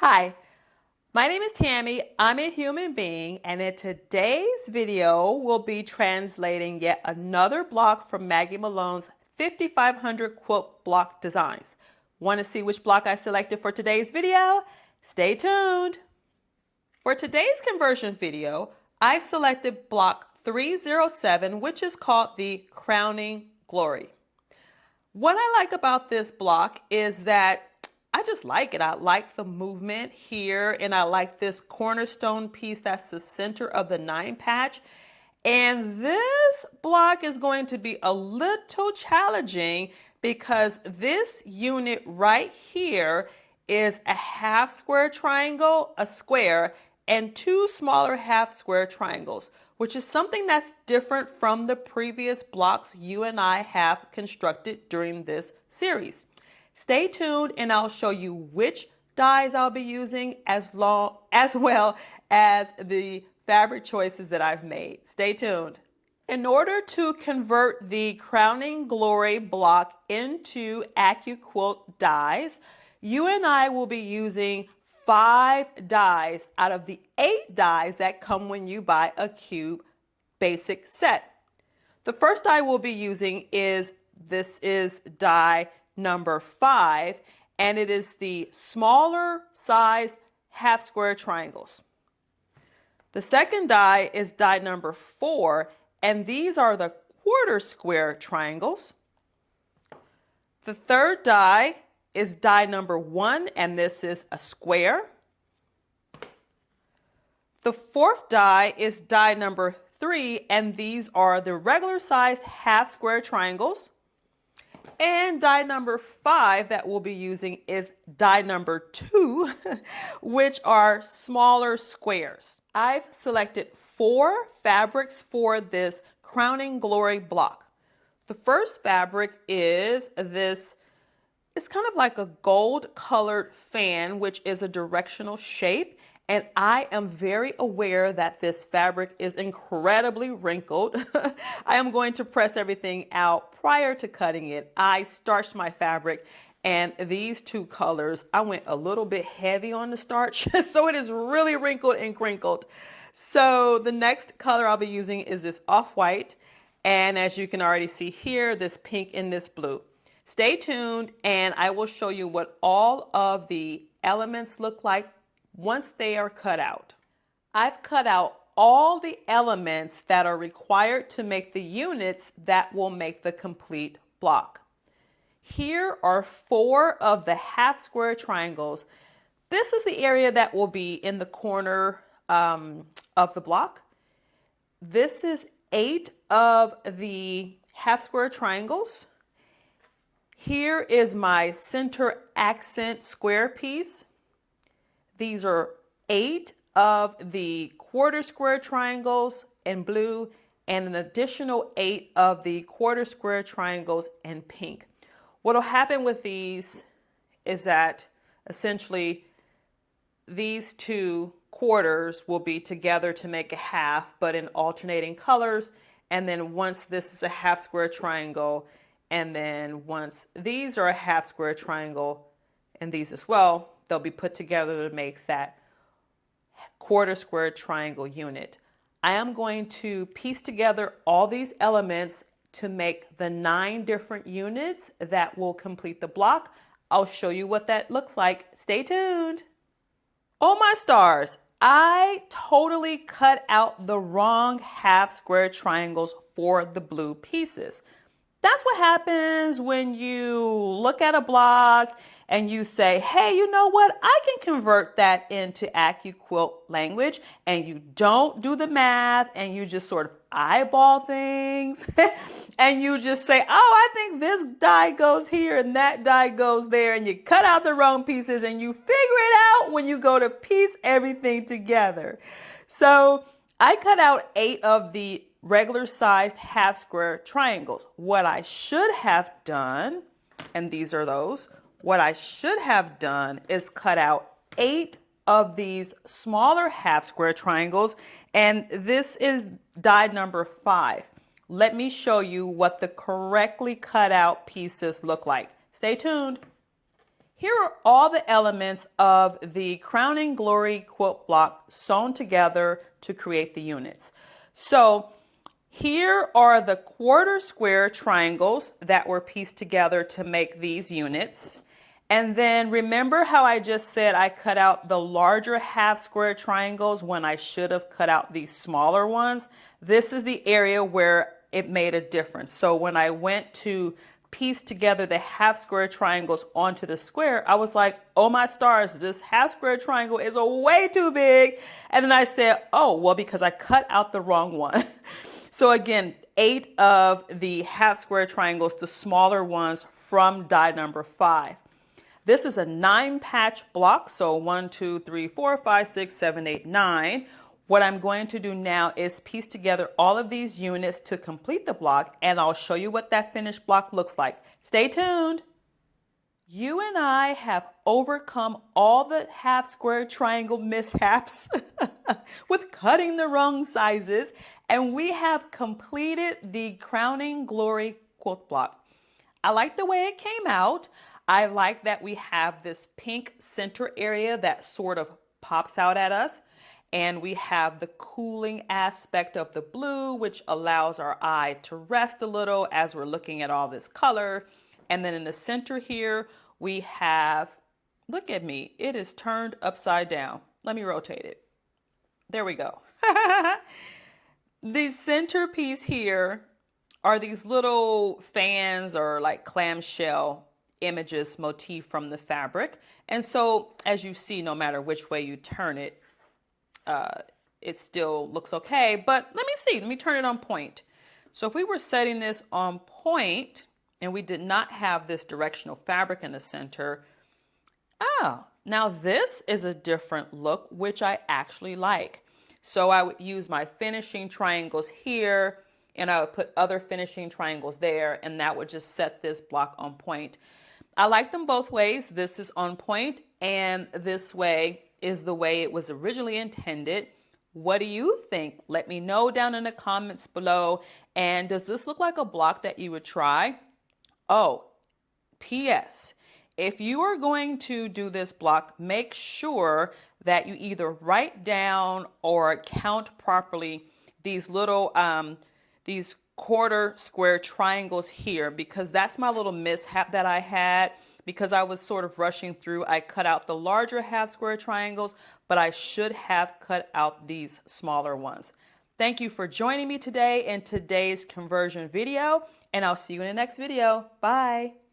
Hi, my name is Tammy. I'm a human being, and in today's video, we'll be translating yet another block from Maggie Malone's 5500 quilt block designs. Want to see which block I selected for today's video? Stay tuned. For today's conversion video, I selected block 307, which is called the Crowning Glory. What I like about this block is that I just like it. I like the movement here, and I like this cornerstone piece that's the center of the 9 patch. And this block is going to be a little challenging because this unit right here is a half square triangle, a square, and 2 smaller half square triangles, which is something that's different from the previous blocks you and I have constructed during this series. Stay tuned and I'll show you which dies I'll be using as well as the fabric choices that I've made. Stay tuned. In order to convert the Crowning Glory block into AccuQuilt dies, you and I will be using 5 dies out of the 8 dies that come when you buy a cube basic set. The first die we'll be using is die number 5, and it is the smaller size half square triangles. The second die is die number 4, and these are the quarter square triangles. The third die is die number 1, and this is a square. The fourth die is die number 3, and these are the regular sized half square triangles. And die number 5 that we'll be using is die number 2, which are smaller squares. I've selected 4 fabrics for this Crowning Glory block. The first fabric is this, it's kind of like a gold colored fan, which is a directional shape. And I am very aware that this fabric is incredibly wrinkled. I am going to press everything out prior to cutting it. I starched my fabric, and these 2 colors, I went a little bit heavy on the starch, so it is really wrinkled and crinkled. So the next color I'll be using is this off-white, and as you can already see here, this pink and this blue. Stay tuned, and I will show you what all of the elements look like once they are cut out. I've cut out all the elements that are required to make the units that will make the complete block. Here are 4 of the half square triangles. This is the area that will be in the corner of the block. This is 8 of the half square triangles. Here is my center accent square piece. These are 8 of the quarter square triangles in blue and an additional 8 of the quarter square triangles in pink. What will happen with these is that essentially these 2 quarters will be together to make a half, but in alternating colors. And then once this is a half square triangle, and then once these are a half square triangle and these as well, they'll be put together to make that quarter square triangle unit. I am going to piece together all these elements to make the 9 different units that will complete the block. I'll show you what that looks like. Stay tuned. Oh my stars, I totally cut out the wrong half square triangles for the blue pieces. That's what happens when you look at a block and you say, hey, you know what? I can convert that into AccuQuilt language, and you don't do the math and you just sort of eyeball things and you just say, oh, I think this die goes here and that die goes there, and you cut out the wrong pieces and you figure it out when you go to piece everything together. So I cut out 8 of the regular sized half square triangles. What I should have done, and these are those, what I should have done is cut out 8 of these smaller half square triangles, and this is die number 5. Let me show you what the correctly cut out pieces look like. Stay tuned. Here are all the elements of the Crowning Glory quilt block sewn together to create the units. So here are the quarter square triangles that were pieced together to make these units. And then remember how I just said I cut out the larger half square triangles when I should have cut out these smaller ones? This is the area where it made a difference. So when I went to piece together the half square triangles onto the square, I was like, oh my stars, this half square triangle is way too big. And then I said, oh, well, because I cut out the wrong one. So again, 8 of the half square triangles, the smaller ones from die number 5. This is a 9-patch block, so 1, 2, 3, 4, 5, 6, 7, 8, 9. What I'm going to do now is piece together all of these units to complete the block, and I'll show you what that finished block looks like. Stay tuned. You and I have overcome all the half square triangle mishaps with cutting the wrong sizes, and we have completed the Crowning Glory quilt block. I like the way it came out. I like that we have this pink center area that sort of pops out at us. And we have the cooling aspect of the blue, which allows our eye to rest a little as we're looking at all this color. And then in the center here, we have, look at me, it is turned upside down. Let me rotate it. There we go. The centerpiece here are these little fans or like clamshell images motif from the fabric. And so as you see, no matter which way you turn it, it still looks okay, but let me turn it on point. So if we were setting this on point and we did not have this directional fabric in the center, now this is a different look, which I actually like. So I would use my finishing triangles here and I would put other finishing triangles there, and that would just set this block on point. I like them both ways. This is on point and this way is the way it was originally intended. What do you think? Let me know down in the comments below. And does this look like a block that you would try? Oh, P.S. If you are going to do this block, make sure that you either write down or count properly these little, these quarter square triangles here, because that's my little mishap that I had. Because I was sort of rushing through, I cut out the larger half square triangles, but I should have cut out these smaller ones. Thank you for joining me today in today's conversion video, and I'll see you in the next video. Bye.